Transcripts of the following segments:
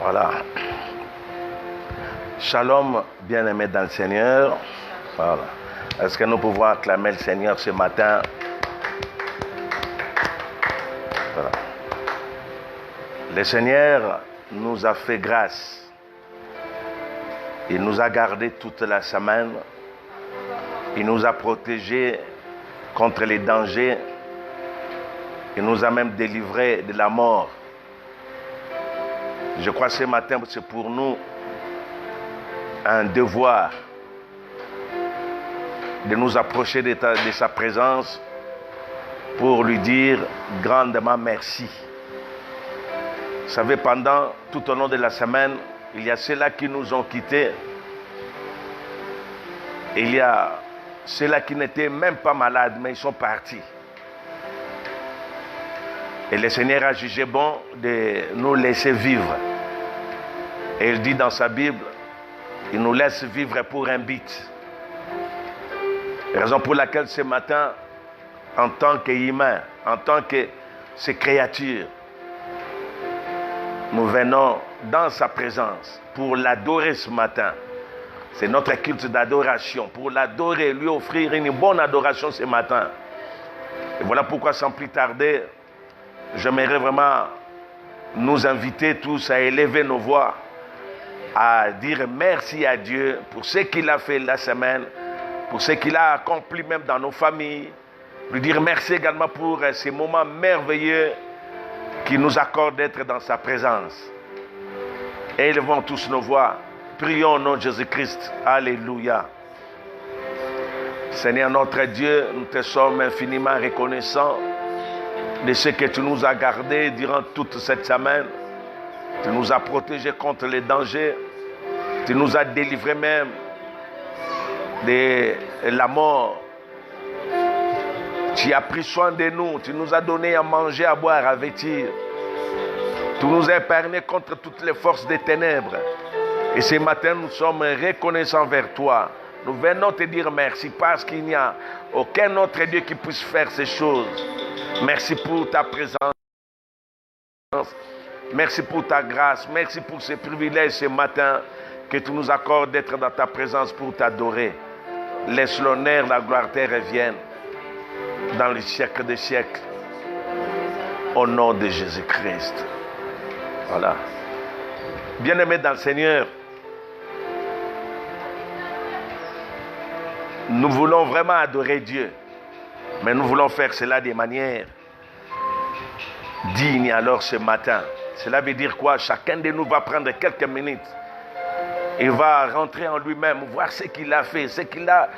Voilà. Shalom, bien-aimés dans le Seigneur. Voilà. Est-ce que nous pouvons acclamer le Seigneur ce matin? Voilà. Le Seigneur nous a fait grâce. Il nous a gardés toute la semaine. Il nous a protégés contre les dangers. Il nous a même délivrés de la mort. Je crois que ce matin, c'est pour nous un devoir de nous approcher de sa présence pour lui dire grandement merci. Vous savez, pendant tout au long de la semaine, il y a ceux-là qui nous ont quittés. Il y a ceux-là qui n'étaient même pas malades, mais ils sont partis. Et le Seigneur a jugé bon de nous laisser vivre. Et il dit dans sa Bible, il nous laisse vivre pour un but. Raison pour laquelle ce matin, en tant qu'humains, en tant que ces créatures, nous venons dans sa présence pour l'adorer ce matin. C'est notre culte d'adoration, pour l'adorer, lui offrir une bonne adoration ce matin. Et voilà pourquoi, sans plus tarder, j'aimerais vraiment nous inviter tous à élever nos voix, à dire merci à Dieu pour ce qu'il a fait la semaine, pour ce qu'il a accompli même dans nos familles. Lui dire merci également pour ces moments merveilleux qu'il nous accorde d'être dans sa présence. Et élevons tous nos voix. Prions au nom de Jésus-Christ. Alléluia. Seigneur notre Dieu, nous te sommes infiniment reconnaissants de ce que tu nous as gardés durant toute cette semaine. Tu nous as protégés contre les dangers. Tu nous as délivrés même de la mort. Tu as pris soin de nous. Tu nous as donné à manger, à boire, à vêtir. Tu nous as épargnés contre toutes les forces des ténèbres. Et ce matin, nous sommes reconnaissants vers toi. Nous venons te dire merci parce qu'il n'y a aucun autre Dieu qui puisse faire ces choses. Merci pour ta présence. Merci pour ta grâce. Merci pour ce privilège ce matin que tu nous accordes d'être dans ta présence pour t'adorer. Laisse l'honneur, la gloire te revienne dans les siècles des siècles. Au nom de Jésus-Christ. Voilà. Bien-aimés dans le Seigneur, nous voulons vraiment adorer Dieu, mais nous voulons faire cela de manière digne. Alors ce matin, cela veut dire quoi? Chacun de nous va prendre quelques minutes. Il va rentrer en lui-même, voir ce qu'il a fait, ce qu'il a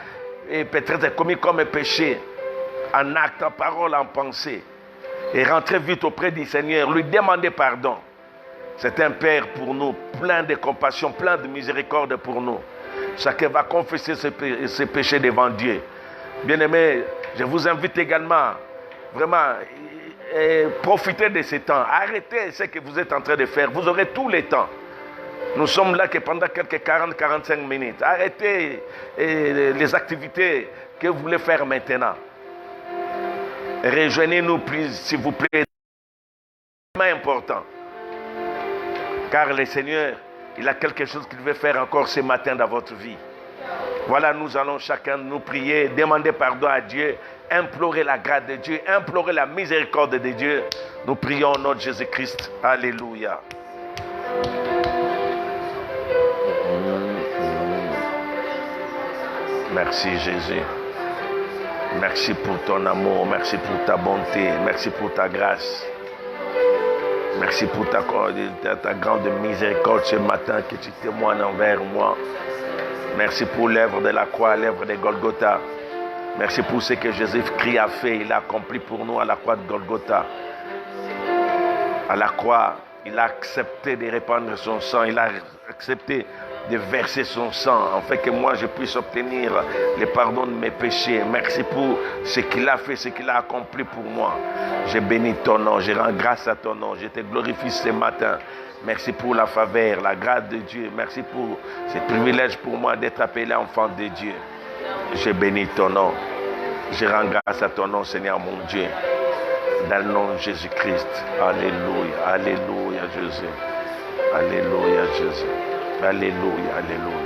peut-être commis comme péché, en acte, en parole, en pensée. Et rentrer vite auprès du Seigneur, lui demander pardon. C'est un Père pour nous, plein de compassion, plein de miséricorde pour nous. Chacun va confesser ses péchés devant Dieu. Bien-aimés, je vous invite également, vraiment, profitez de ce temps. Arrêtez ce que vous êtes en train de faire. Vous aurez tout le temps. Nous sommes là que pendant quelques 40-45 minutes. Arrêtez les activités que vous voulez faire maintenant. Rejoignez-nous, s'il vous plaît. C'est important. Car le Seigneur, il a quelque chose qu'il veut faire encore ce matin dans votre vie. Voilà, nous allons chacun nous prier, demander pardon à Dieu, implorer la grâce de Dieu, implorer la miséricorde de Dieu. Nous prions au nom de Jésus-Christ. Alléluia. Merci Jésus. Merci pour ton amour, merci pour ta bonté, merci pour ta grâce. Merci pour ta grande miséricorde ce matin que tu témoignes envers moi. Merci pour l'œuvre de la croix, l'œuvre de Golgotha. Merci pour ce que Jésus-Christ a fait, il a accompli pour nous à la croix de Golgotha. À la croix, il a accepté de répandre son sang, il a accepté de verser son sang, afin que moi je puisse obtenir le pardon de mes péchés. Merci pour ce qu'il a fait, ce qu'il a accompli pour moi. Je bénis ton nom, je rends grâce à ton nom, je te glorifie ce matin. Merci pour la faveur, la grâce de Dieu. Merci pour ce privilège pour moi d'être appelé enfant de Dieu. Je bénis ton nom, je rends grâce à ton nom, Seigneur mon Dieu. Dans le nom de Jésus-Christ. Alléluia, alléluia Jésus. Alléluia, Jésus. Alléluia, alléluia.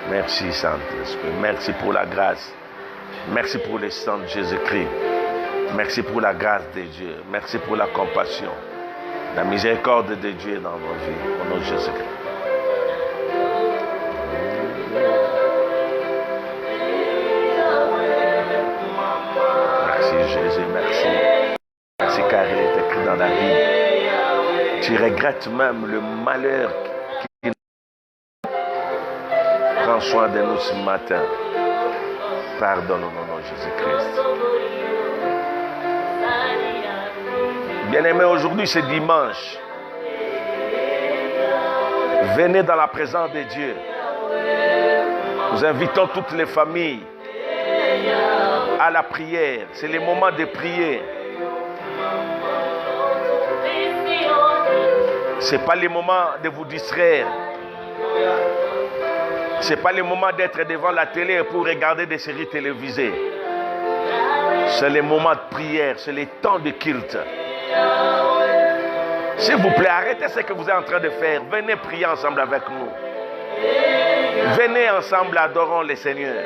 Merci, Saint-Esprit. Merci pour la grâce. Merci pour le sang de Jésus-Christ. Merci pour la grâce de Dieu. Merci pour la compassion. La miséricorde de Dieu dans nos vies. Au nom de Jésus-Christ. Merci, Jésus. Merci. Merci car il est écrit dans la Bible. Tu regrettes même le malheur qui prend soin de nous ce matin. Pardonne au nom de Jésus-Christ. Bien-aimés, aujourd'hui c'est dimanche. Venez dans la présence de Dieu. Nous invitons toutes les familles à la prière. C'est le moment de prier. Ce n'est pas le moment de vous distraire. Ce n'est pas le moment d'être devant la télé pour regarder des séries télévisées. C'est le moment de prière, c'est le temps de culte. S'il vous plaît, arrêtez ce que vous êtes en train de faire. Venez prier ensemble avec nous. Venez ensemble, adorons le Seigneur.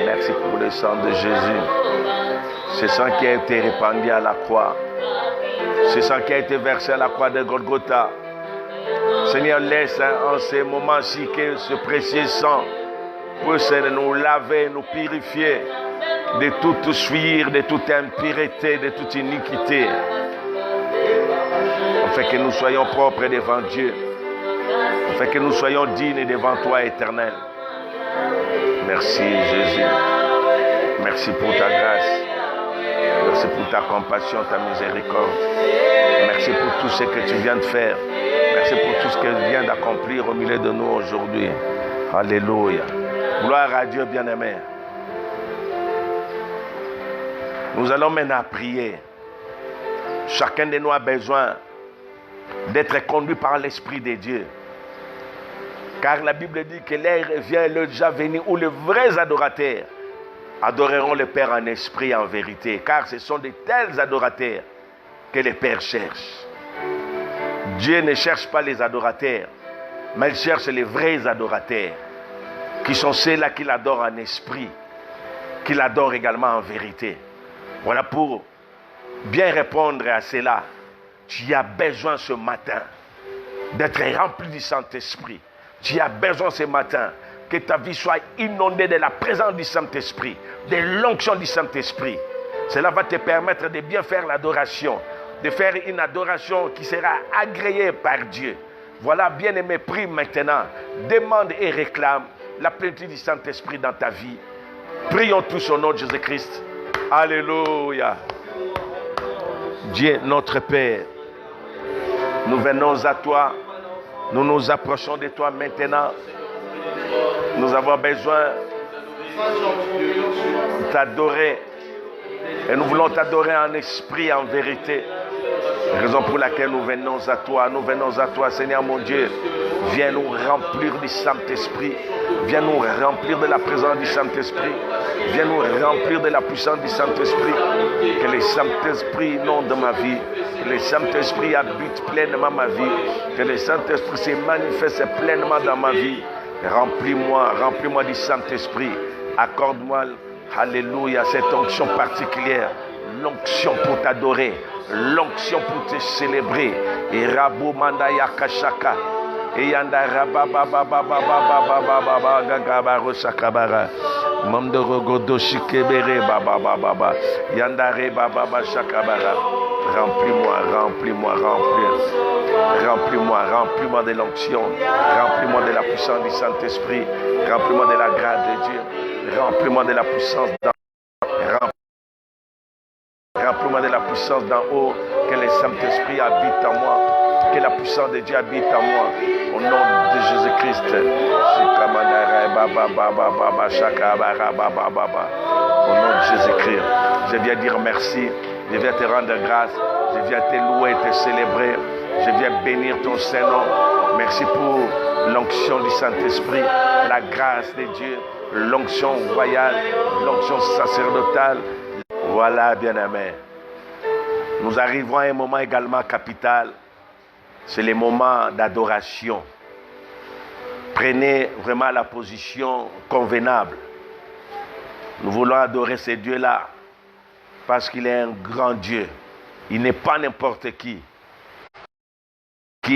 Merci pour le sang de Jésus. Ce sang qui a été répandu à la croix. Ce sang qui a été versé à la croix de Golgotha. Seigneur, laisse en ces moments-ci que ce précieux sang puisse nous laver, nous purifier de toute souillure, de toute impureté, de toute iniquité. Afin que nous soyons propres devant Dieu. Afin que nous soyons dignes devant toi, Éternel. Merci Jésus. Merci pour ta grâce. Merci pour ta compassion, ta miséricorde. Merci pour tout ce que tu viens de faire. Merci pour tout ce que tu viens d'accomplir au milieu de nous aujourd'hui. Alléluia. Gloire à Dieu, bien-aimé. Nous allons maintenant prier. Chacun de nous a besoin d'être conduit par l'Esprit de Dieu. Car la Bible dit que l'heure vient, l'heure déjà venue, où les vrais adorateurs adoreront le Père en esprit et en vérité. Car ce sont de tels adorateurs que le Père cherche. Dieu ne cherche pas les adorateurs, mais il cherche les vrais adorateurs, qui sont ceux-là qui l'adorent en esprit, qui l'adorent également en vérité. Voilà, pour bien répondre à cela, tu as besoin ce matin d'être rempli du Saint-Esprit. Tu as besoin ce matin que ta vie soit inondée de la présence du Saint-Esprit, de l'onction du Saint-Esprit. Cela va te permettre de bien faire l'adoration, de faire une adoration qui sera agréée par Dieu. Voilà, bien-aimé, prie maintenant. Demande et réclame la plénitude du Saint-Esprit dans ta vie. Prions tous au nom de Jésus-Christ. Alléluia. Dieu, notre Père, nous venons à toi. Nous nous approchons de toi maintenant. Nous avons besoin de t'adorer. Et nous voulons t'adorer en esprit et en vérité. Raison pour laquelle nous venons à toi. Nous venons à toi, Seigneur mon Dieu. Viens nous remplir du Saint-Esprit. Viens nous remplir de la présence du Saint-Esprit. Viens nous remplir de la puissance du Saint-Esprit. Que le Saint-Esprit inonde ma vie. Que le Saint-Esprit habite pleinement ma vie. Que le Saint-Esprit se manifeste pleinement dans ma vie. Remplis-moi du Saint-Esprit. Accorde-moi, alléluia, cette onction particulière. L'onction pour t'adorer. L'onction pour te célébrer. Et Rabo Manda Yakashaka. Et Yanda Rababa Gagabaro Sakabara. Mamdorogodo Shikebere Baba. Yandare Baba Shakabara. Remplis-moi de l'onction, remplis-moi de la puissance du Saint-Esprit, remplis-moi de la grâce de Dieu, remplis-moi de la puissance remplis-moi de la puissance d'en haut, que le Saint-Esprit habite en moi, que la puissance de Dieu habite en moi, au nom de Jésus-Christ. Au nom de Jésus-Christ, je viens dire merci. Je viens te rendre grâce, je viens te louer, te célébrer, je viens bénir ton Saint-Nom. Merci pour l'onction du Saint-Esprit, la grâce de Dieu, l'onction royale, l'onction sacerdotale. Voilà, bien-aimés. Nous arrivons à un moment également capital, c'est le moment d'adoration. Prenez vraiment la position convenable. Nous voulons adorer ce Dieu-là. Parce qu'il est un grand Dieu. Il n'est pas n'importe qui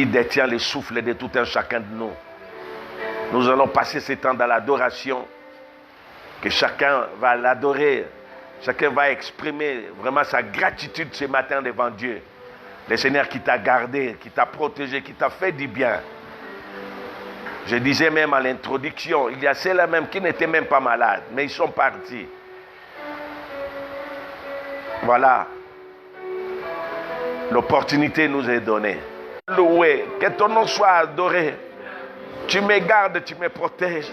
détient le souffle de tout un chacun de nous. Nous allons passer ce temps dans l'adoration, que chacun va l'adorer, chacun va exprimer vraiment sa gratitude ce matin devant Dieu. Le Seigneur qui t'a gardé, qui t'a protégé, qui t'a fait du bien. Je disais même à l'introduction, il y a ceux-là même qui n'étaient même pas malades, mais ils sont partis. Voilà, l'opportunité nous est donnée. Loué, que ton nom soit adoré. Tu me gardes, tu me protèges.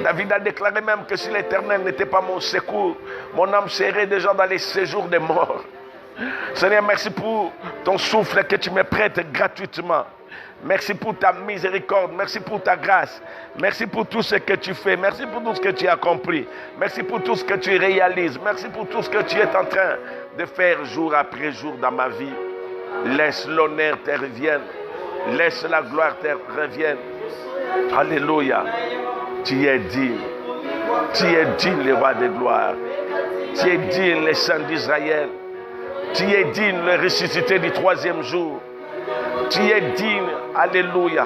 David a déclaré même que si l'Éternel n'était pas mon secours, mon âme serait déjà dans les séjours des morts. Seigneur, merci pour ton souffle que tu me prêtes gratuitement. Merci pour ta miséricorde, merci pour ta grâce, merci pour tout ce que tu fais, merci pour tout ce que tu as accompli, merci pour tout ce que tu réalises, merci pour tout ce que tu es en train de faire jour après jour dans ma vie. Laisse l'honneur te revienne, laisse la gloire te revienne. Alléluia, tu es digne le roi de gloire, tu es digne le Saint d'Israël, tu es digne le ressuscité du troisième jour. Tu es digne, alléluia,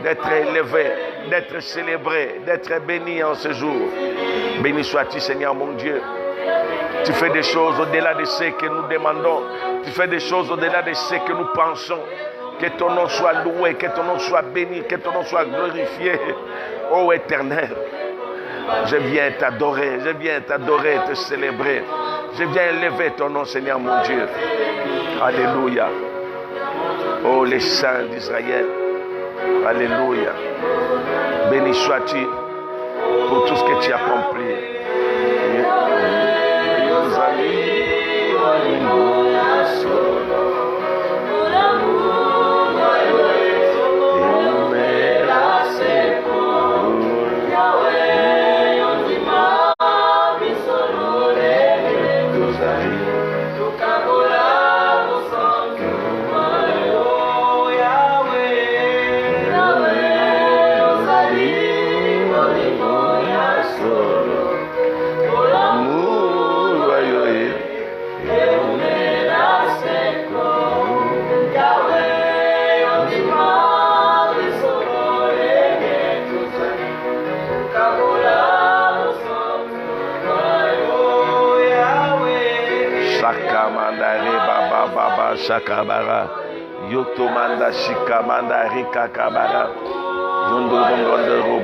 d'être élevé, d'être célébré, d'être béni en ce jour. Béni sois-tu, Seigneur mon Dieu. Tu fais des choses au-delà de ce que nous demandons. Tu fais des choses au-delà de ce que nous pensons. Que ton nom soit loué, que ton nom soit béni, que ton nom soit glorifié. Ô Éternel, je viens t'adorer, te célébrer. Je viens élever ton nom, Seigneur mon Dieu. Alléluia. Oh, les saints d'Israël. Alléluia. Béni sois-tu pour tout ce que tu as accompli. Shakabara, Yotomanda Shikamanda Rika Kabara, Yondo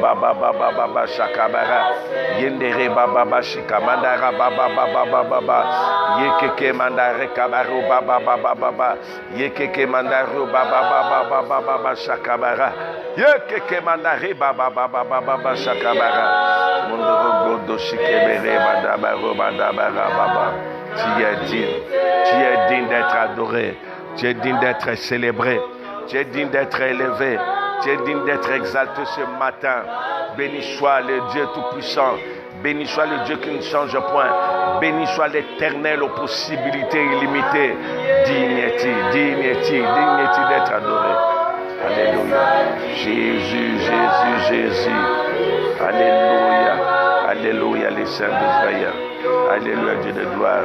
Baba Shakabara, Yendere Baba Shikamanda Baba, Yekeke Mandare Kabaru Baba, Yekeke Mandaru Baba Shakabara, Yekeke Mandare Baba Shakabara, Mondo Godo Shikebere Baba. Tu es digne d'être adoré, tu es digne d'être célébré, tu es digne d'être élevé, tu es digne d'être exalté ce matin. Béni soit le Dieu Tout-Puissant, béni soit le Dieu qui ne change point, béni soit l'Éternel aux possibilités illimitées. Digne est-il d'être adoré. Alléluia. Jésus, Jésus, Jésus. Alléluia. Alléluia, les saints d'Israël. Alléluia, Dieu de gloire.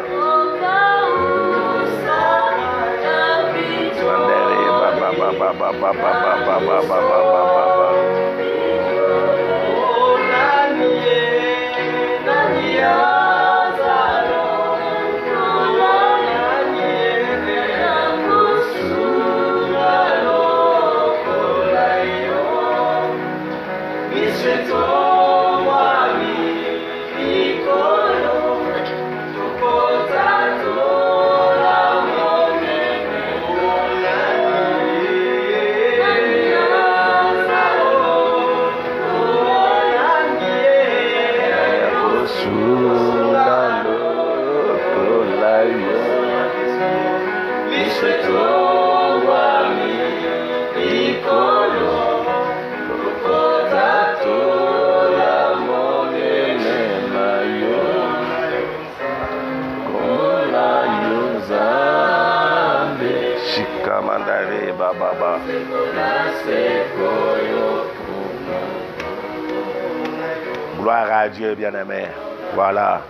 Gloire à Dieu, bien-aimé. Voilà.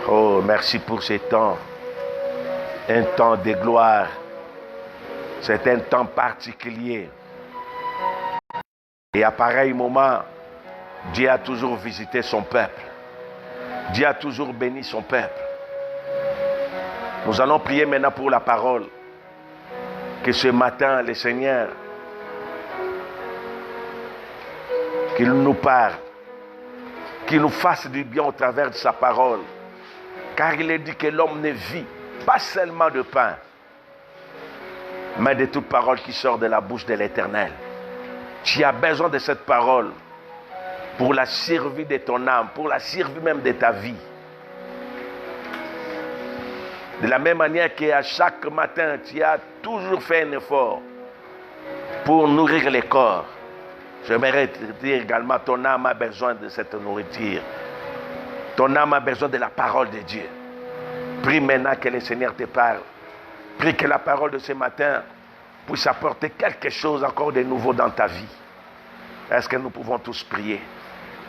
Oh, merci pour ce temps. Un temps de gloire. C'est un temps particulier. Et à pareil moment, Dieu a toujours visité son peuple. Dieu a toujours béni son peuple. Nous allons prier maintenant pour la parole. Que ce matin, le Seigneur, qu'il nous parle, qu'il nous fasse du bien au travers de sa parole. Car il est dit que l'homme ne vit pas seulement de pain, mais de toute parole qui sort de la bouche de l'Éternel. Tu as besoin de cette parole pour la survie de ton âme, pour la survie même de ta vie. De la même manière qu'à chaque matin, tu as toujours fait un effort pour nourrir le corps. J'aimerais te dire également, ton âme a besoin de cette nourriture. Ton âme a besoin de la parole de Dieu. Prie maintenant que le Seigneur te parle. Prie que la parole de ce matin puisse apporter quelque chose encore de nouveau dans ta vie. Est-ce que nous pouvons tous prier?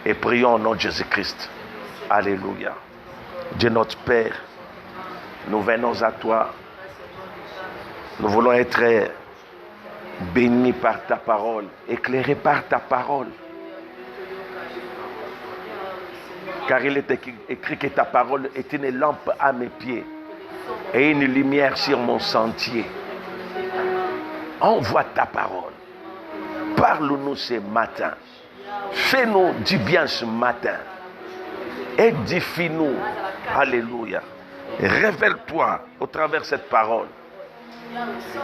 Et prions au nom de Jésus-Christ. Alléluia. Dieu notre Père, nous venons à toi. Nous voulons être bénis par ta parole, éclairés par ta parole. Car il est écrit que ta parole est une lampe à mes pieds et une lumière sur mon sentier. Envoie ta parole. Parle-nous ce matin. Fais-nous du bien ce matin. Édifie-nous. Alléluia. Révèle-toi au travers de cette parole.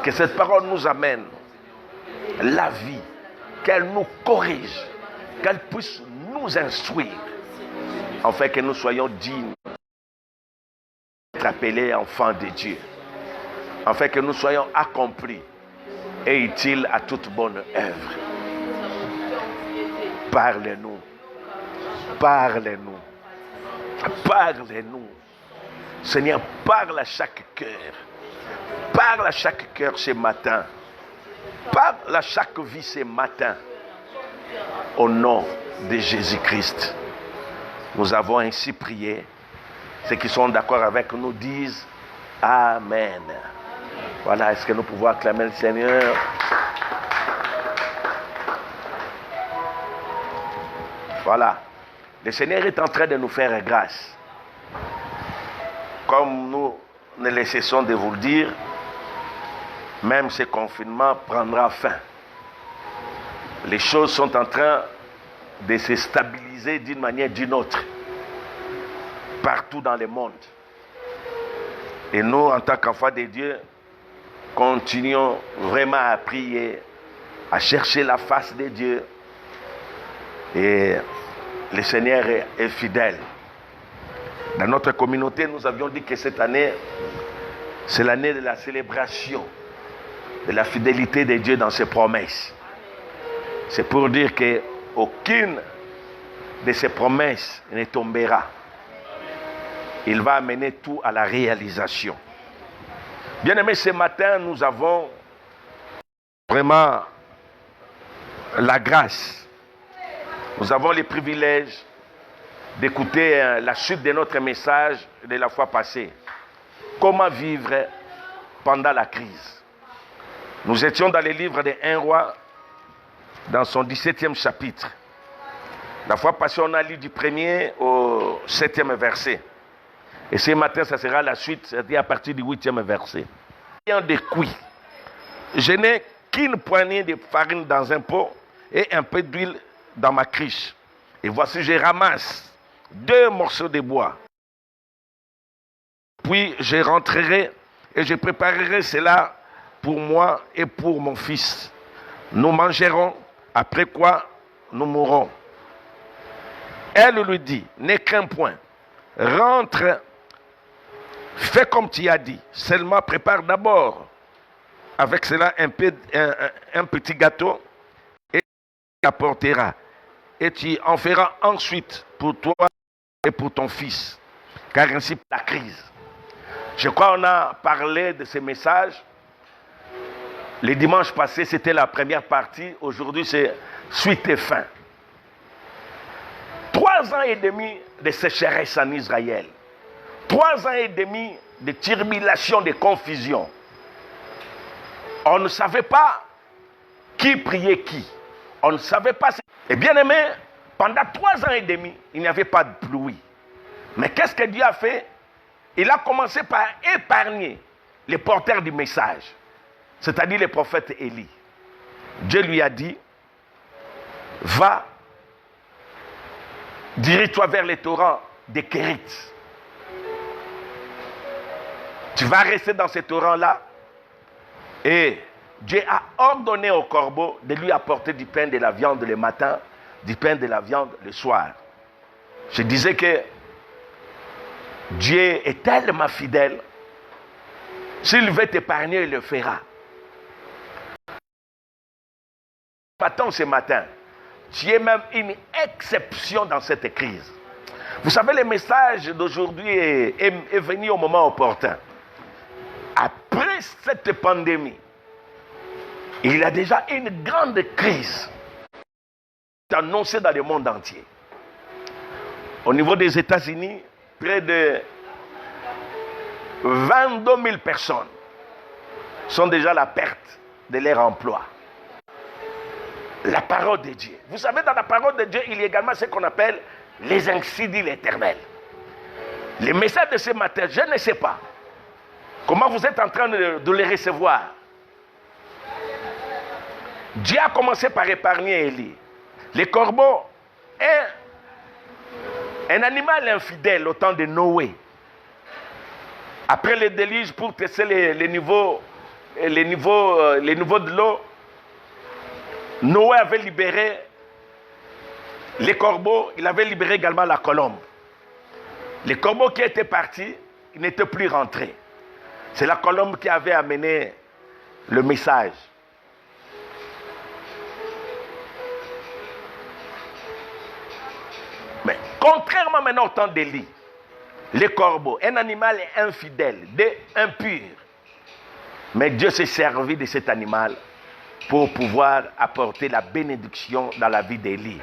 Que cette parole nous amène la vie, qu'elle nous corrige, qu'elle puisse nous instruire, afin que nous soyons dignes d'être appelés enfants de Dieu, afin que nous soyons accomplis et utiles à toute bonne œuvre. Parle-nous, parle-nous, parle-nous. Seigneur, parle à chaque cœur. Parle à chaque cœur ce matin. Parle à chaque vie ce matin. Au nom de Jésus-Christ. Nous avons ainsi prié. Ceux qui sont d'accord avec nous disent Amen. Voilà, est-ce que nous pouvons acclamer le Seigneur? Voilà. Le Seigneur est en train de nous faire grâce. Comme nous ne cessons de vous le dire, même ce confinement prendra fin. Les choses sont en train de se stabiliser d'une manière ou d'une autre, partout dans le monde. Et nous, en tant qu'enfants de Dieu, continuons vraiment à prier, à chercher la face de Dieu. Et le Seigneur est fidèle. Dans notre communauté, nous avions dit que cette année, c'est l'année de la célébration de la fidélité de Dieu dans ses promesses. C'est pour dire qu'aucune de ses promesses ne tombera. Il va amener tout à la réalisation. Bien-aimés, ce matin, nous avons vraiment la grâce. Nous avons le privilège d'écouter la suite de notre message de la fois passée. Comment vivre pendant la crise. Nous étions dans le livre de 1 Roi, dans son 17e chapitre. La fois passée, on a lu du 1er au 7e verset. Et ce matin, ça sera la suite, c'est-à-dire à partir du 8e verset. De cuit. Je n'ai qu'une poignée de farine dans un pot et un peu d'huile dans ma criche. Et voici, je ramasse 2 morceaux de bois. Puis je rentrerai et je préparerai cela pour moi et pour mon fils. Nous mangerons, après quoi nous mourrons. Elle lui dit, ne crains point, rentre, fais comme tu as dit, seulement prépare d'abord avec cela un petit gâteau et tu apporteras. Et tu en feras ensuite pour toi et pour ton fils. Car ainsi la crise. Je crois qu'on a parlé de ces messages. Les dimanches passés, c'était la première partie. Aujourd'hui, c'est suite et fin. 3 ans et demi de sécheresse en Israël. 3 ans et demi de tribulation, de confusion. On ne savait pas qui priait qui. On ne savait pas. Et bien aimé, pendant 3 ans et demi, il n'y avait pas de pluie. Mais qu'est-ce que Dieu a fait? Il a commencé par épargner les porteurs du message, c'est-à-dire le prophète Élie. Dieu lui a dit, va, dirige-toi vers les torrents des Kérites. Tu vas rester dans ces torrents-là. Et Dieu a ordonné au corbeau de lui apporter du pain et de la viande le matin, du pain et de la viande le soir. Je disais que Dieu est tellement fidèle. S'il veut t'épargner, il le fera. Partons ce matin. Tu es même une exception dans cette crise. Vous savez, le message d'aujourd'hui est venu au moment opportun. Après cette pandémie, il y a déjà une grande crise annoncée dans le monde entier. Au niveau des États-Unis, près de 22 000 personnes sont déjà à la perte de leur emploi. La parole de Dieu. Vous savez, dans la parole de Dieu, il y a également ce qu'on appelle les ainsi dit l'Éternel. Les messages de ce matin, je ne sais pas comment vous êtes en train de les recevoir. Dieu a commencé par épargner Élie. Le corbeau est un animal infidèle au temps de Noé. Après le déluge, pour tester les niveaux de l'eau, Noé avait libéré les corbeaux, il avait libéré également la colombe. Les corbeaux qui étaient partis, ils n'étaient plus rentrés. C'est la colombe qui avait amené le message. Mais contrairement maintenant au temps d'Élie, les corbeaux, un animal infidèle, impur. Mais Dieu s'est servi de cet animal pour pouvoir apporter la bénédiction dans la vie d'Élie.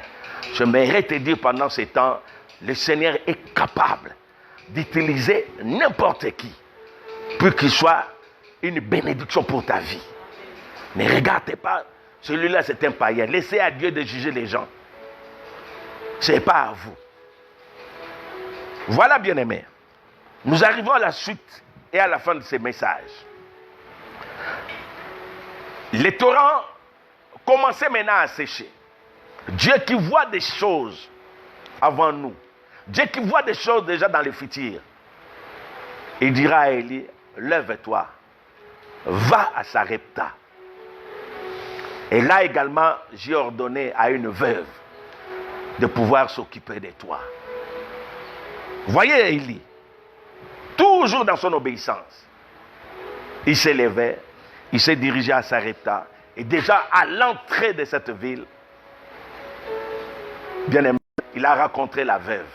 J'aimerais te dire pendant ce temps, le Seigneur est capable d'utiliser n'importe qui pour qu'il soit une bénédiction pour ta vie. Ne regardez pas, celui-là c'est un païen. Laissez à Dieu de juger les gens. Ce n'est pas à vous. Voilà, bien-aimés. Nous arrivons à la suite et à la fin de ces messages. Les torrents commençaient maintenant à sécher. Dieu qui voit des choses avant nous. Dieu qui voit des choses déjà dans le futur. Il dira à Élie, lève-toi, va à Sarepta. Et là également, j'ai ordonné à une veuve de pouvoir s'occuper de toi. Voyez Élie, toujours dans son obéissance. Il s'est levé, il s'est dirigé à Sarepta. Et déjà à l'entrée de cette ville, bien aimé, il a rencontré la veuve.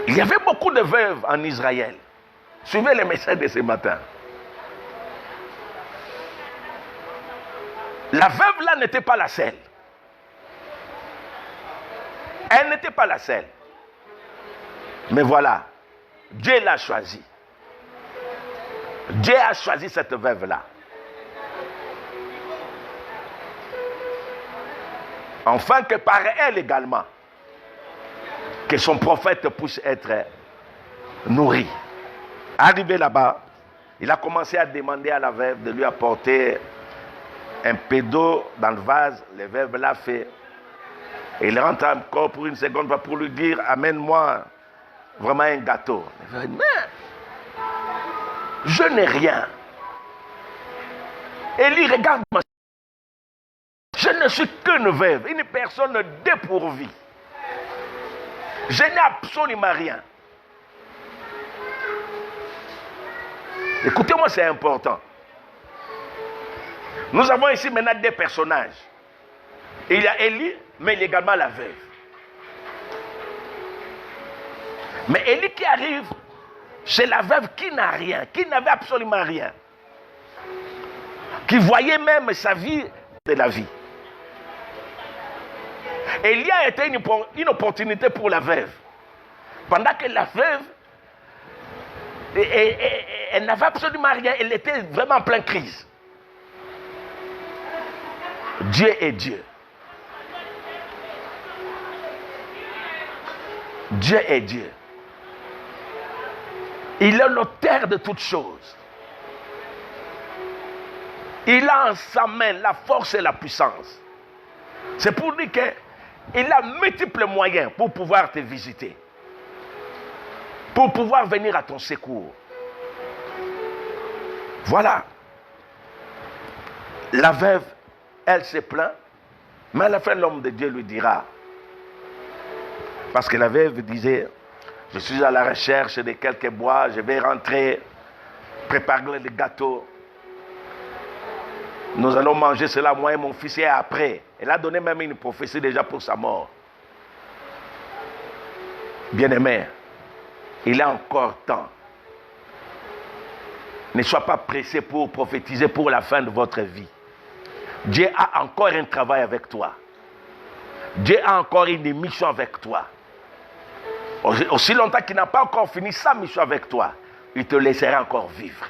Il y avait beaucoup de veuves en Israël. Suivez les messages de ce matin. La veuve là n'était pas la seule. Elle n'était pas la seule. Mais voilà, Dieu l'a choisie. Dieu a choisi cette veuve-là. Enfin que par elle également, que son prophète puisse être nourri. Arrivé là-bas, il a commencé à demander à la veuve de lui apporter un peu d'eau dans le vase. La veuve l'a fait. Et il rentre encore pour une seconde pour lui dire, amène-moi vraiment un gâteau. Mais je n'ai rien. Élie, regarde-moi. Je ne suis qu'une veuve, une personne dépourvue. Je n'ai absolument rien. Écoutez-moi, c'est important. Nous avons ici maintenant deux personnages. Il y a Élie, mais il y a également la veuve. Mais Élie qui arrive, c'est la veuve qui n'a rien, qui n'avait absolument rien. Qui voyait même sa vie de la vie. Élie a été une opportunité pour la veuve. Pendant que la veuve, elle n'avait absolument rien, elle était vraiment en pleine crise. Dieu est Dieu. Dieu est Dieu. Il est l'auteur de toutes choses. Il a en sa main la force et la puissance. C'est pour dire qu'il a multiples moyens pour pouvoir te visiter. Pour pouvoir venir à ton secours. Voilà. La veuve, elle se plaint, mais à la fin, l'homme de Dieu lui dira. Parce que la veuve disait, je suis à la recherche de quelques bois, je vais rentrer, préparer le gâteau. Nous allons manger cela, moi et mon fils, et après. Elle a donné même une prophétie déjà pour sa mort. Bien-aimé, il a encore temps. Ne sois pas pressé pour prophétiser pour la fin de votre vie. Dieu a encore un travail avec toi. Dieu a encore une mission avec toi. Aussi longtemps qu'il n'a pas encore fini sa mission avec toi, il te laissera encore vivre.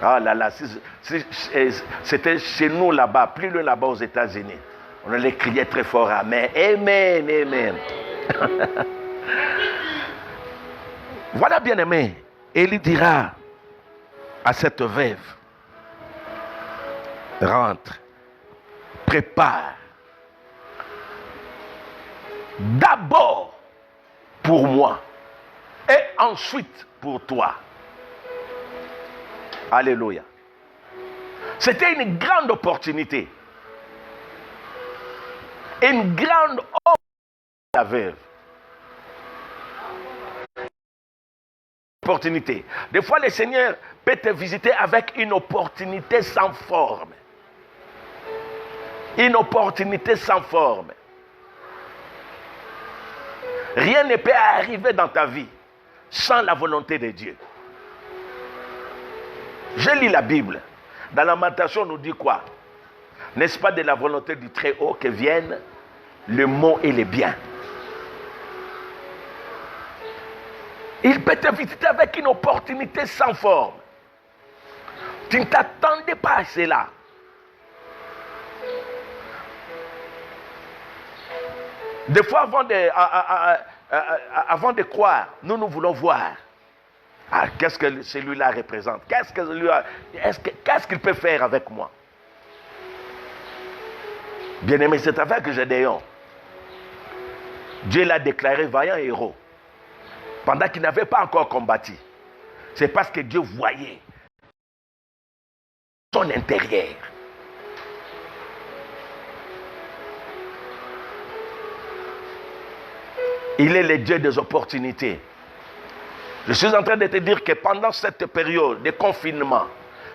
Ah là là, c'était chez nous là-bas, plus loin là-bas aux États-Unis. On allait crier très fort, Amen, Amen, Amen. Voilà, bien-aimé. Élie dira à cette veuve, rentre, prépare. D'abord pour moi et ensuite pour toi. Alléluia. C'était une grande opportunité. Une grande opportunité. Opportunité. Des fois, le Seigneur peut te visiter avec une opportunité sans forme. Une opportunité sans forme. Rien ne peut arriver dans ta vie sans la volonté de Dieu. Je lis la Bible. Dans la Lamentation, on nous dit quoi? N'est-ce pas de la volonté du Très-Haut que viennent le mot et le bien? Il peut te visiter avec une opportunité sans forme. Tu ne t'attendais pas à cela. Des fois, avant de croire, nous voulons voir. Ah, qu'est-ce que celui-là représente? Qu'est-ce qu'il peut faire avec moi? Bien-aimé, c'est avec Gédéon. Dieu l'a déclaré vaillant héros. Pendant qu'il n'avait pas encore combattu. C'est parce que Dieu voyait son intérieur. Il est le Dieu des opportunités. Je suis en train de te dire que pendant cette période de confinement,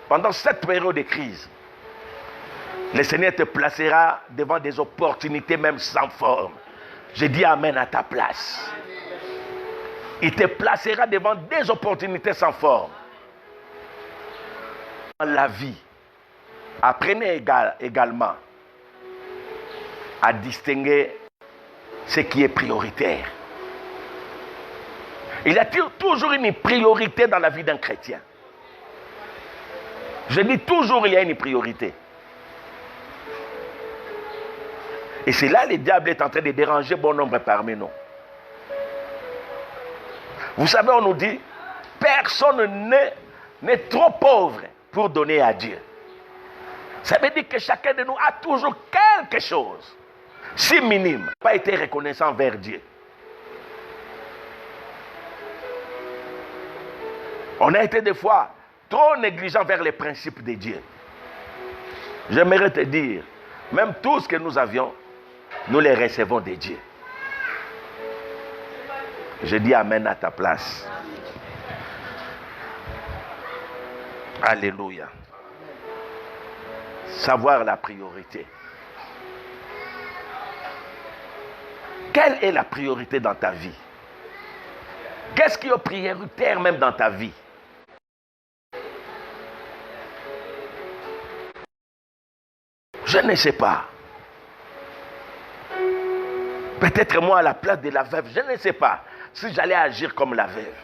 pendant cette période de crise, le Seigneur te placera devant des opportunités même sans forme. Je dis Amen à ta place. Il te placera devant des opportunités sans forme. Dans la vie, Apprenez également à distinguer ce qui est prioritaire. Il y a toujours une priorité dans la vie d'un chrétien. Je dis toujours, il y a une priorité. Et c'est là que le diable est en train de déranger bon nombre parmi nous. Vous savez, on nous dit, personne n'est trop pauvre pour donner à Dieu. Ça veut dire que chacun de nous a toujours quelque chose, si minime, pas été reconnaissant vers Dieu. On a été des fois trop négligent vers les principes de Dieu. J'aimerais te dire, même tout ce que nous avions, nous les recevons de Dieu. Je dis amen à ta place. Alléluia. Savoir la priorité. Quelle est la priorité dans ta vie? Qu'est-ce qui est prioritaire même dans ta vie? Je ne sais pas. Peut-être moi à la place de la veuve, je ne sais pas si j'allais agir comme la veuve.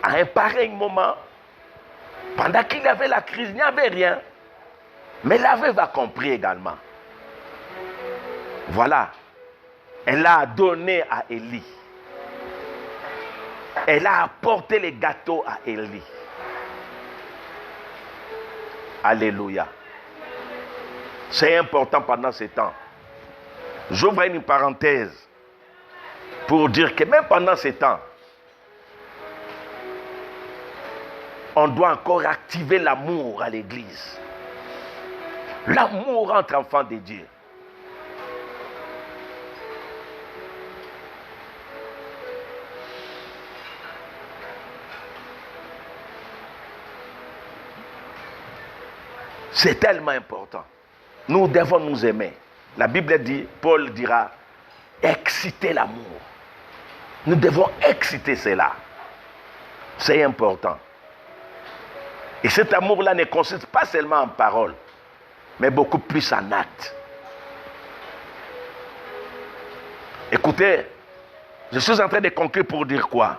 À un pareil moment, pendant qu'il y avait la crise, il n'y avait rien. Mais la veuve a compris également. Voilà. Elle a donné à Élie. Elle a apporté les gâteaux à Élie. Alléluia. C'est important pendant ces temps. J'ouvre une parenthèse pour dire que même pendant ces temps, on doit encore activer l'amour à l'église. L'amour entre enfants de Dieu. C'est tellement important. Nous devons nous aimer. La Bible dit, Paul dira, exciter l'amour. Nous devons exciter cela. C'est important. Et cet amour-là ne consiste pas seulement en paroles, mais beaucoup plus en actes. Écoutez, je suis en train de conclure pour dire quoi?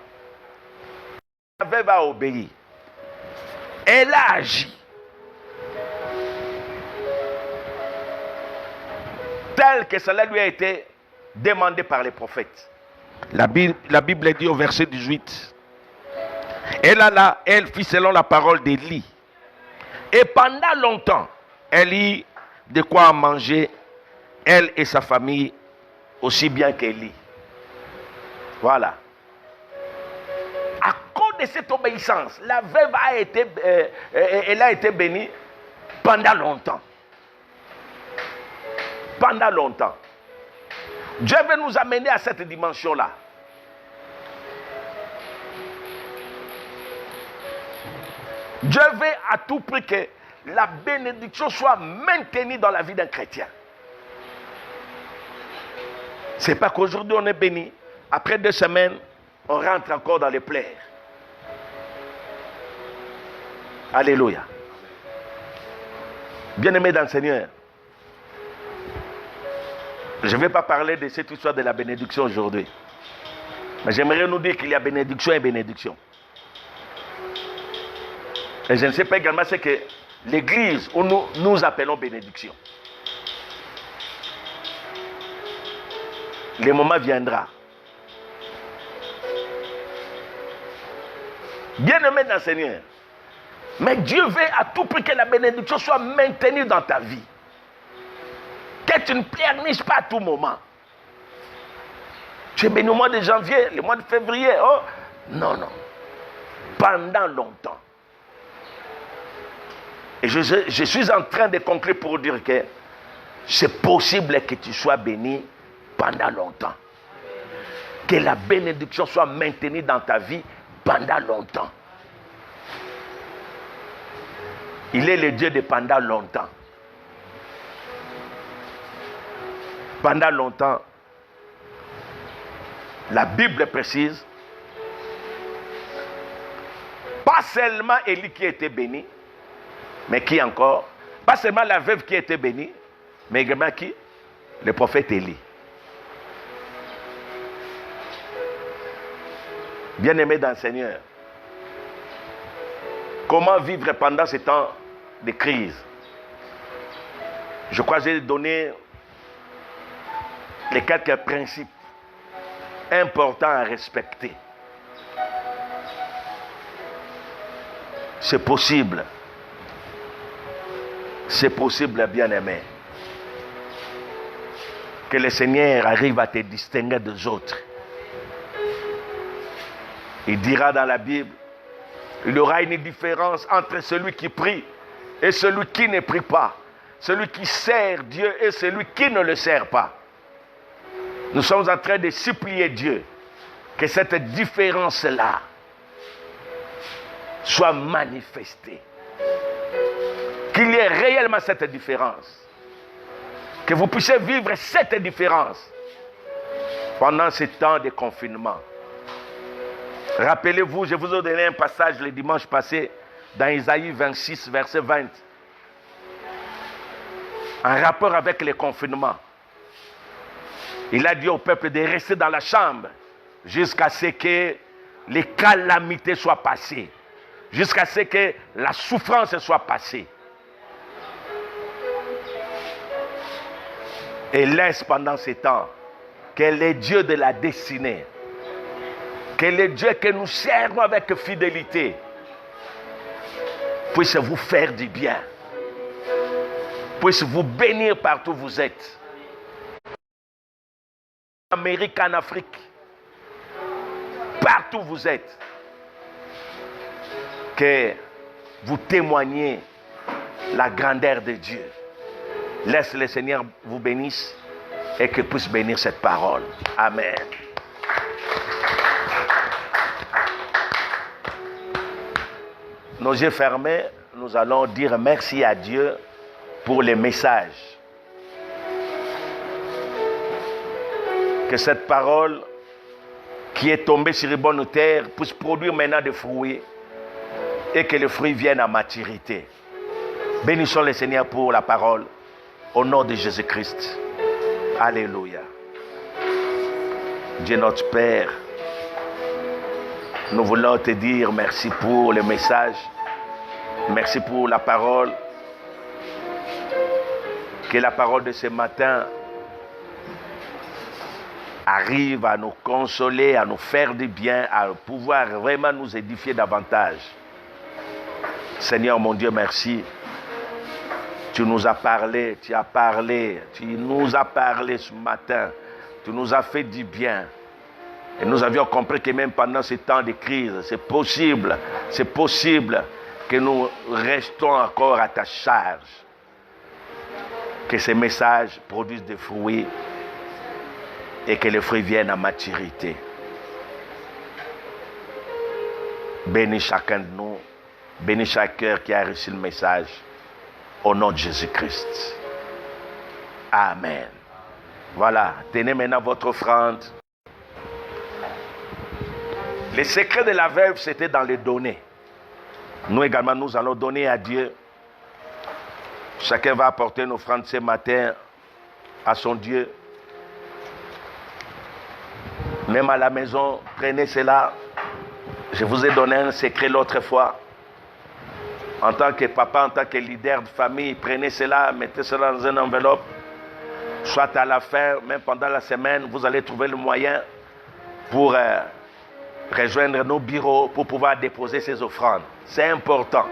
La veuve a obéi. Elle a agi. Tel que cela lui a été demandé par les prophètes. La Bible dit au verset 18. Elle alla, elle fit selon la parole d'Élie. Et pendant longtemps, elle eut de quoi manger, elle et sa famille, aussi bien qu'Élie. Voilà. À cause de cette obéissance, la veuve elle a été bénie pendant longtemps. Pendant longtemps. Dieu veut nous amener à cette dimension-là. Dieu veut à tout prix que la bénédiction soit maintenue dans la vie d'un chrétien. Ce n'est pas qu'aujourd'hui on est béni. Après 2 semaines, on rentre encore dans les plaies. Alléluia. Bien-aimés dans le Seigneur, je ne vais pas parler de cette histoire de la bénédiction aujourd'hui. Mais j'aimerais nous dire qu'il y a bénédiction et bénédiction. Et je ne sais pas également ce que l'église où nous appelons bénédiction. Le moment viendra. Bien-aimé dans le Seigneur, mais Dieu veut à tout prix que la bénédiction soit maintenue dans ta vie. Que tu ne pleurniches pas à tout moment. Tu es béni au mois de janvier, le mois de février. Oh, non, non. Pendant longtemps. Et je suis en train de conclure pour dire que c'est possible que tu sois béni pendant longtemps. Que la bénédiction soit maintenue dans ta vie pendant longtemps. Il est le Dieu de pendant longtemps. Pendant longtemps, la Bible précise Pas seulement Élie qui était béni, mais qui encore? Pas seulement la veuve qui était bénie, mais également qui? Le prophète Élie. Bien-aimé dans le Seigneur, comment vivre pendant ces temps de crise? Je crois que j'ai donné les quelques principes importants à respecter. C'est possible. C'est possible, bien-aimé, que le Seigneur arrive à te distinguer des autres. Il dira dans la Bible, il y aura une différence entre celui qui prie et celui qui ne prie pas. Celui qui sert Dieu et celui qui ne le sert pas. Nous sommes en train de supplier Dieu que cette différence-là soit manifestée. Qu'il y ait réellement cette différence. Que vous puissiez vivre cette différence pendant ce temps de confinement. Rappelez-vous, je vous ai donné un passage le dimanche passé dans Isaïe 26, verset 20. En rapport avec le confinement. Il a dit au peuple de rester dans la chambre jusqu'à ce que les calamités soient passées. Jusqu'à ce que la souffrance soit passée. Et laisse pendant ce temps que les dieux de la destinée, que les dieux que nous servons avec fidélité puissent vous faire du bien. Puissent vous bénir partout où vous êtes. En Amérique, en Afrique, partout où vous êtes. Que vous témoignez la grandeur de Dieu. Laisse le Seigneur vous bénisse et qu'il puisse bénir cette parole. Amen. Nos yeux fermés, nous allons dire merci à Dieu pour les messages. Que cette parole qui est tombée sur une bonne terre puisse produire maintenant des fruits et que les fruits viennent à maturité. Bénissons le Seigneur pour la parole au nom de Jésus-Christ. Alléluia. Dieu notre Père, nous voulons te dire merci pour le message, merci pour la parole. Que la parole de ce matin arrive à nous consoler, à nous faire du bien, à pouvoir vraiment nous édifier davantage. Seigneur mon Dieu, merci. Tu nous as parlé, tu nous as parlé ce matin. Tu nous as fait du bien. Et nous avions compris que même pendant ces temps de crise, c'est possible que nous restons encore à ta charge. Que ces messages produisent des fruits et que les fruits viennent à maturité. Bénis chacun de nous, bénis chaque cœur qui a reçu le message, au nom de Jésus-Christ. Amen. Voilà, tenez maintenant votre offrande. Le secret de la veuve, c'était dans les donner. Nous également, nous allons donner à Dieu. Chacun va apporter une offrande ce matin à son Dieu. Même à la maison, prenez cela. Je vous ai donné un secret l'autre fois. En tant que papa, en tant que leader de famille, prenez cela, mettez cela dans une enveloppe. Soit à la fin, même pendant la semaine, vous allez trouver le moyen pour rejoindre nos bureaux pour pouvoir déposer ces offrandes. C'est important.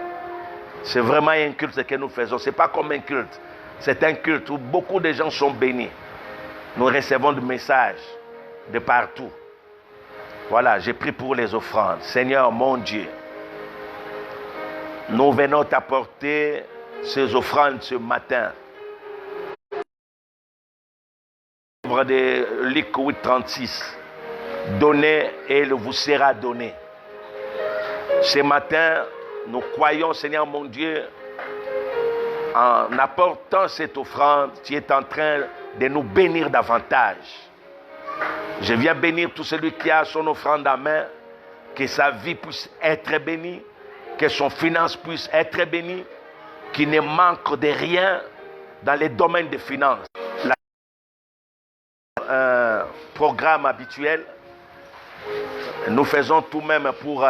C'est vraiment un culte que nous faisons. Ce n'est pas comme un culte. C'est un culte où beaucoup de gens sont bénis. Nous recevons des messages de partout. Voilà, j'ai pris pour les offrandes. Seigneur, mon Dieu, nous venons t'apporter ces offrandes ce matin. Livre de Luc 8:36. Donnez et il vous sera donné. Ce matin, nous croyons, Seigneur mon Dieu, en apportant cette offrande, tu es en train de nous bénir davantage. Je viens bénir tout celui qui a son offrande en main, que sa vie puisse être bénie, que son finance puisse être bénie, qu'il ne manque de rien dans les domaines des finances. Un programme habituel, nous faisons tout même pour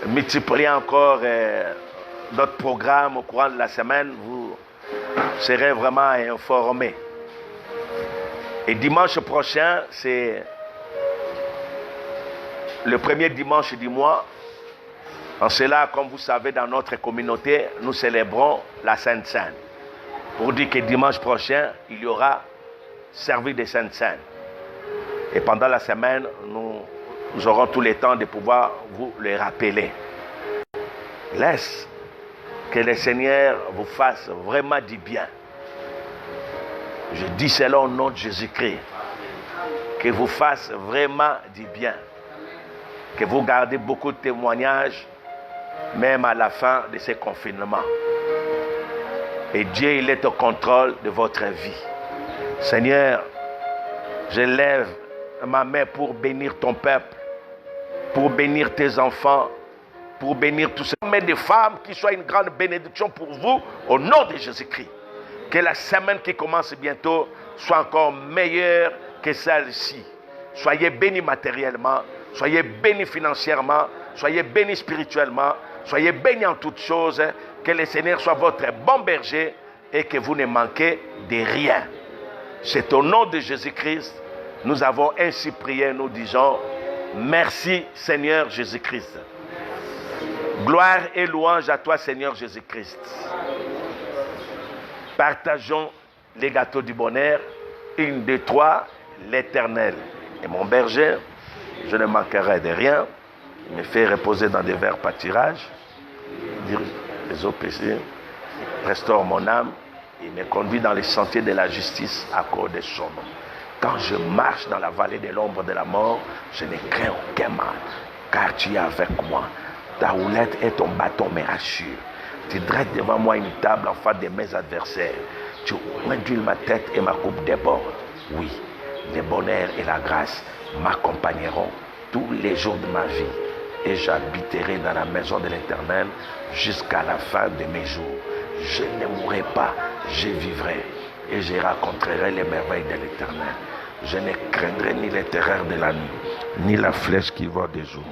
multiplier encore notre programme au courant de la semaine. Vous serez vraiment informés. Et dimanche prochain, c'est le premier dimanche du mois. En cela, comme vous savez, dans notre communauté, nous célébrons la Sainte Seine. Pour dire que dimanche prochain, il y aura service de Sainte Seine. Et pendant la semaine, nous aurons tout le temps de pouvoir vous le rappeler. Laisse que le Seigneur vous fasse vraiment du bien. Je dis cela au nom de Jésus-Christ. Que vous fasse vraiment du bien. Que vous gardez beaucoup de témoignages, même à la fin de ces confinements. Et Dieu, il est au contrôle de votre vie. Seigneur, je lève ma main pour bénir ton peuple, pour bénir tes enfants, pour bénir tous ces hommes et femmes, qui soient une grande bénédiction pour vous, au nom de Jésus-Christ. Que la semaine qui commence bientôt soit encore meilleure que celle-ci. Soyez bénis matériellement, soyez bénis financièrement, soyez bénis spirituellement, soyez bénis en toutes choses. Que le Seigneur soit votre bon berger et que vous ne manquez de rien. C'est au nom de Jésus-Christ, nous avons ainsi prié, nous disons, merci Seigneur Jésus-Christ. Gloire et louange à toi Seigneur Jésus-Christ. Partageons les gâteaux du bonheur, une de toi, l'Éternel. Et mon berger, je ne manquerai de rien. Il me fait reposer dans des verts pâturages, dire les eaux paisibles, restaure mon âme. Il me conduit dans les sentiers de la justice à cause de son nom. Quand je marche dans la vallée de l'ombre de la mort, je ne crains aucun mal, car tu es avec moi. Ta houlette et ton bâton me rassurent. Tu dresses devant moi une table en face de mes adversaires. Tu induis ma tête et ma coupe déborde. Oui, le bonheur et la grâce m'accompagneront tous les jours de ma vie. Et j'habiterai dans la maison de l'Éternel jusqu'à la fin de mes jours. Je ne mourrai pas, je vivrai et je raconterai les merveilles de l'Éternel. Je ne craindrai ni les terreurs de la nuit, ni la flèche qui vole des jours,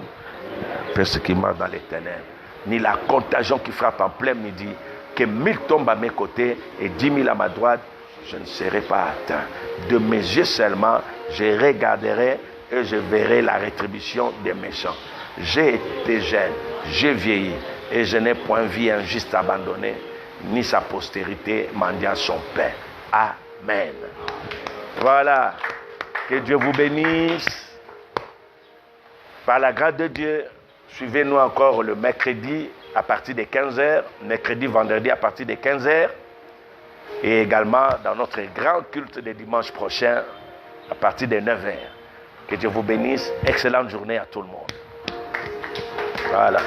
peste qui marche dans les ténèbres, ni la contagion qui frappe en plein midi. Que 1000 tombent à mes côtés et 10 000 à ma droite, je ne serai pas atteint. De mes yeux seulement, je regarderai et je verrai la rétribution des méchants. J'ai été jeune, j'ai vieilli et je n'ai point vu un juste abandonné, ni sa postérité mendiant son pain. Amen. Voilà. Que Dieu vous bénisse. Par la grâce de Dieu, suivez-nous encore le mercredi à partir de 15h, mercredi, vendredi à partir de 15h, et également dans notre grand culte de dimanche prochain à partir de 9h. Que Dieu vous bénisse. Excellente journée à tout le monde. Voilà.